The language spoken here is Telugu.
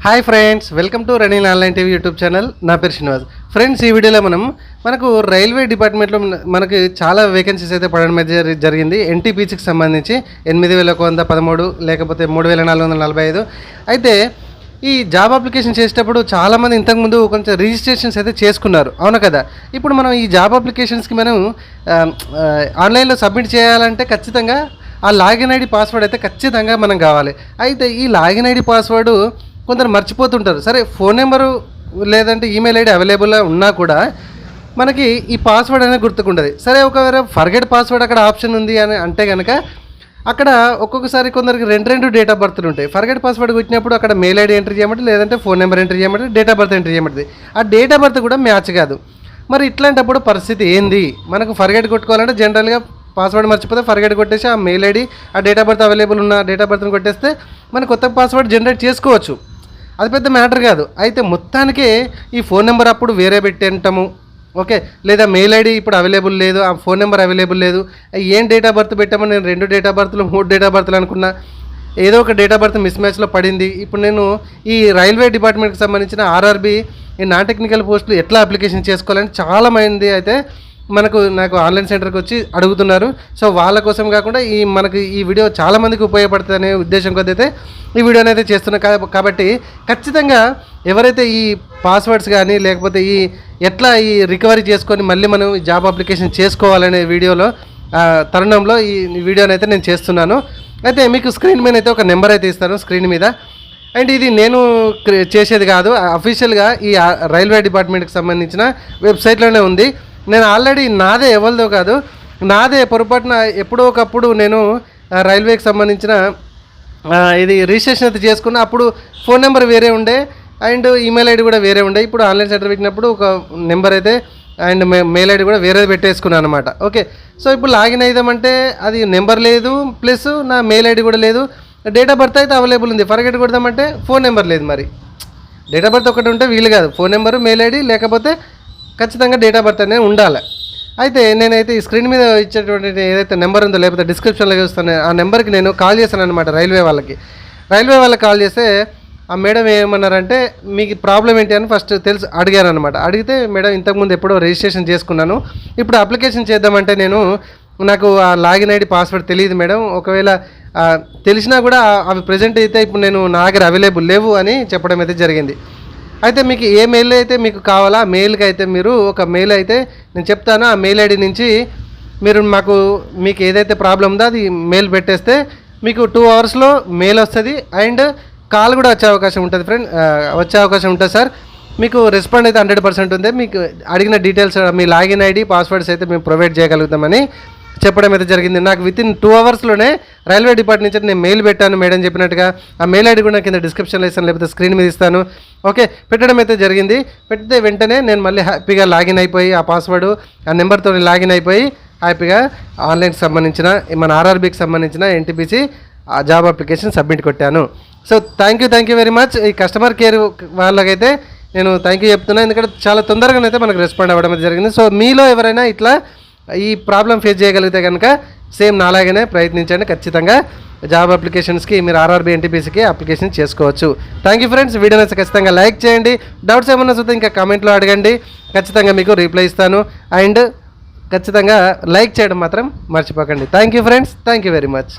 Hi friends, welcome to running online TV YouTube channel. నా పేరు శ్రీనివాస్. ఫ్రెండ్స్, ఈ వీడియోలో మనకు రైల్వే డిపార్ట్మెంట్లో మనకి చాలా వేకెన్సీస్ అయితే పడడం జరిగింది. ఎన్టీపీసీకి సంబంధించి 8113 లేకపోతే 3445. అయితే ఈ జాబ్ అప్లికేషన్ చేసేటప్పుడు చాలామంది ఇంతకుముందు కొంచెం రిజిస్ట్రేషన్స్ అయితే చేసుకున్నారు, అవును కదా. ఇప్పుడు మనం ఈ జాబ్ అప్లికేషన్స్కి మనం ఆన్లైన్లో సబ్మిట్ చేయాలంటే ఖచ్చితంగా ఆ లాగిన్ ఐడి పాస్వర్డ్ అయితే ఖచ్చితంగా మనం కావాలి. అయితే ఈ లాగిన్ ఐడి పాస్వర్డు కొందరు మర్చిపోతుంటారు. సరే, ఫోన్ నెంబరు లేదంటే ఈమెయిల్ ఐడి అవైలబుల్గా ఉన్నా కూడా మనకి ఈ పాస్వర్డ్ అనేది గుర్తుకుంటుంది. సరే, ఒకవేళ ఫర్గెట్ పాస్వర్డ్ అక్కడ ఆప్షన్ ఉంది అని అంటే కనుక అక్కడ ఒక్కొక్కసారి కొందరికి రెండు డేట్ ఆఫ్ బర్త్లు ఉంటాయి. ఫర్గెట్ పాస్వర్డ్ వచ్చినప్పుడు అక్కడ మెయిల్ ఐడి ఎంట్రీ చేయమంటే, లేదంటే ఫోన్ నెంబర్ ఎంట్రీ చేయమంటే, డేట్ ఆఫ్ బర్త్ ఎంట్రీ చేయమంటుంది. ఆ డేట్ ఆఫ్ బర్త్ కూడా మ్యాచ్ కాదు. మరి ఇట్లాంటప్పుడు పరిస్థితి ఏంది? మనకు ఫర్గెట్ కొట్టుకోవాలంటే జనరల్గా పాస్వర్డ్ మర్చిపోతే ఫర్గెట్ కొట్టేసి ఆ మెయిల్ ఐడి, ఆ డేట్ ఆఫ్ బర్త్ అవైలబుల్ ఉన్న డేట్ ఆఫ్ బర్త్ని కొట్టేస్తే మన కొత్త పాస్వర్డ్ జనరేట్ చేసుకోవచ్చు. అది పెద్ద మ్యాటర్ కాదు. అయితే మొత్తానికే ఈ ఫోన్ నెంబర్ అప్పుడు వేరే పెట్టేంటాము, ఓకే, లేదా మెయిల్ ఐడి ఇప్పుడు అవైలబుల్ లేదు, ఆ ఫోన్ నెంబర్ అవైలబుల్ లేదు, ఏం డేట్ ఆఫ్ బర్త్ పెట్టామో నేను 2 డేట్ ఆఫ్ బర్త్లు 3 డేట్ ఆఫ్ బర్త్లు అనుకున్నా, ఏదో ఒక డేట్ ఆఫ్ బర్త్ మిస్ మ్యాచ్లో పడింది. ఇప్పుడు నేను ఈ రైల్వే డిపార్ట్మెంట్కి సంబంధించిన ఆర్ఆర్బీ ఈ నాన్ టెక్నికల్ పోస్టులు ఎట్లా అప్లికేషన్ చేసుకోవాలని చాలామంది అయితే నాకు ఆన్లైన్ సెంటర్కి వచ్చి అడుగుతున్నారు. సో వాళ్ళ కోసం కాకుండా మనకి ఈ వీడియో చాలామందికి ఉపయోగపడుతుందనే ఉద్దేశం కొద్ది అయితే ఈ వీడియోని అయితే చేస్తున్నా. కాబట్టి ఖచ్చితంగా ఎవరైతే ఈ పాస్వర్డ్స్ కానీ లేకపోతే ఎట్లా రికవరీ చేసుకొని మళ్ళీ మనం జాబ్ అప్లికేషన్ చేసుకోవాలనే వీడియోలో తరుణంలో ఈ వీడియోని అయితే నేను చేస్తున్నాను. అయితే మీకు స్క్రీన్ మీద అయితే ఒక నెంబర్ అయితే ఇస్తాను స్క్రీన్ మీద. అండ్ ఇది నేను చేసేది కాదు, అఫీషియల్గా ఈ రైల్వే డిపార్ట్మెంట్కి సంబంధించిన వెబ్సైట్లోనే ఉంది. నేను ఆల్రెడీ నాదే, ఎవరిదో కాదు, నాదే పొరపాటున ఎప్పుడో ఒకప్పుడు నేను రైల్వేకి సంబంధించిన ఇది రిజిస్ట్రేషన్ అయితే చేసుకున్నా. అప్పుడు ఫోన్ నెంబర్ వేరే ఉండే అండ్ ఈమెయిల్ ఐడి కూడా వేరే ఉండే. ఇప్పుడు ఆన్లైన్ సెంటర్ పెట్టినప్పుడు ఒక నెంబర్ అయితే అండ్ మెయిల్ ఐడి కూడా వేరేది పెట్టేసుకున్నాను అనమాట. ఓకే, సో ఇప్పుడు లాగిన్ అయిదామంటే అది నెంబర్ లేదు, ప్లస్ నా మెయిల్ ఐడి కూడా లేదు. డేట్ ఆఫ్ బర్త్ అయితే అవైలబుల్ ఉంది, ఫర్గెట్ కొడదామంటే ఫోన్ నెంబర్ లేదు. మరి డేట్ ఆఫ్ బర్త్ ఒకటి ఉంటే వీలు కాదు, ఫోన్ నెంబరు మెయిల్ ఐడి లేకపోతే ఖచ్చితంగా డేట్ ఆఫ్ బర్త్ అనేది ఉండాలి. అయితే నేనైతే ఈ స్క్రీన్ మీద ఇచ్చేటువంటి ఏదైతే నెంబర్ ఉందో లేకపోతే డిస్క్రిప్షన్లో చూస్తాను, ఆ నెంబర్కి నేను కాల్ చేశాను అనమాట. రైల్వే వాళ్ళకి కాల్ చేస్తే ఆ మేడం ఏమన్నారంటే, మీకు ప్రాబ్లం ఏంటి అని ఫస్ట్ అడిగారు అనమాట. అడిగితే, మేడం ఇంతకుముందు ఎప్పుడో రిజిస్ట్రేషన్ చేసుకున్నాను, ఇప్పుడు అప్లికేషన్ చేద్దామంటే నాకు ఆ లాగిన్ ఐడి పాస్వర్డ్ తెలియదు మేడం, ఒకవేళ తెలిసినా కూడా అవి ప్రజెంట్ అయితే ఇప్పుడు నా దగ్గర అవైలబుల్ లేవు అని చెప్పడం అయితే జరిగింది. అయితే మీకు ఏ మెయిల్ అయితే మీకు కావాలా, ఆ మెయిల్కి అయితే మీరు ఒక మెయిల్ అయితే నేను చెప్తాను, ఆ మెయిల్ ఐడి నుంచి మీరు మీకు ఏదైతే ప్రాబ్లం ఉందో అది మెయిల్ పెట్టేస్తే మీకు 2 అవర్స్లో మెయిల్ వస్తుంది అండ్ కాల్ కూడా వచ్చే అవకాశం ఉంటుంది సార్. మీకు రెస్పాండ్ అయితే 100% ఉంది. మీకు అడిగిన డీటెయిల్స్, మీ లాగిన్ ఐడి పాస్వర్డ్స్ అయితే మేము ప్రొవైడ్ చేయగలుగుతామని చెప్పడం అయితే జరిగింది. నాకు వితిన్ 2 అవర్స్లోనే రైల్వే డిపార్ట్మెంట్ నుంచి నేను మెయిల్ పెట్టాను మేడం చెప్పినట్టుగా. ఆ మెయిల్ ఐడి కూడా కింద డిస్క్రిప్షన్లో ఇస్తాను, లేకపోతే స్క్రీన్ మీద ఇస్తాను. ఓకే, పెట్టడం అయితే జరిగింది. పెడితే వెంటనే నేను మళ్ళీ హ్యాపీగా లాగిన్ అయిపోయి ఆ పాస్వర్డ్ ఆ నెంబర్తో లాగిన్ అయిపోయి హ్యాపీగా ఆన్లైన్కి సంబంధించిన మన ఆర్ఆర్బీకి సంబంధించిన ఎన్టీపీసీ జాబ్ అప్లికేషన్ సబ్మిట్ కొట్టాను. So thank you very much. ఈ కస్టమర్ కేర్ వాళ్ళకైతే నేను థ్యాంక్ యూ చెప్తున్నాను, ఎందుకంటే చాలా తొందరగానైతే మనకు రెస్పాండ్ అవ్వడం అయితే జరిగింది. సో మీలో ఎవరైనా ఇట్లా ఈ ప్రాబ్లం ఫేస్ చేయగలిగితే కనుక సేమ్ నాలాగానే ప్రయత్నించండి. ఖచ్చితంగా జాబ్ అప్లికేషన్స్కి మీరు ఆర్ఆర్బీ ఎన్టీపీసీకి అప్లికేషన్ చేసుకోవచ్చు. Thank you friends. వీడియోని ఖచ్చితంగా లైక్ చేయండి. డౌట్స్ ఏమన్నా చూస్తే ఇంకా కామెంట్లో అడగండి, ఖచ్చితంగా మీకు రిప్లై ఇస్తాను. అండ్ ఖచ్చితంగా లైక్ చేయడం మాత్రం మర్చిపోకండి. Thank you friends, thank you very much.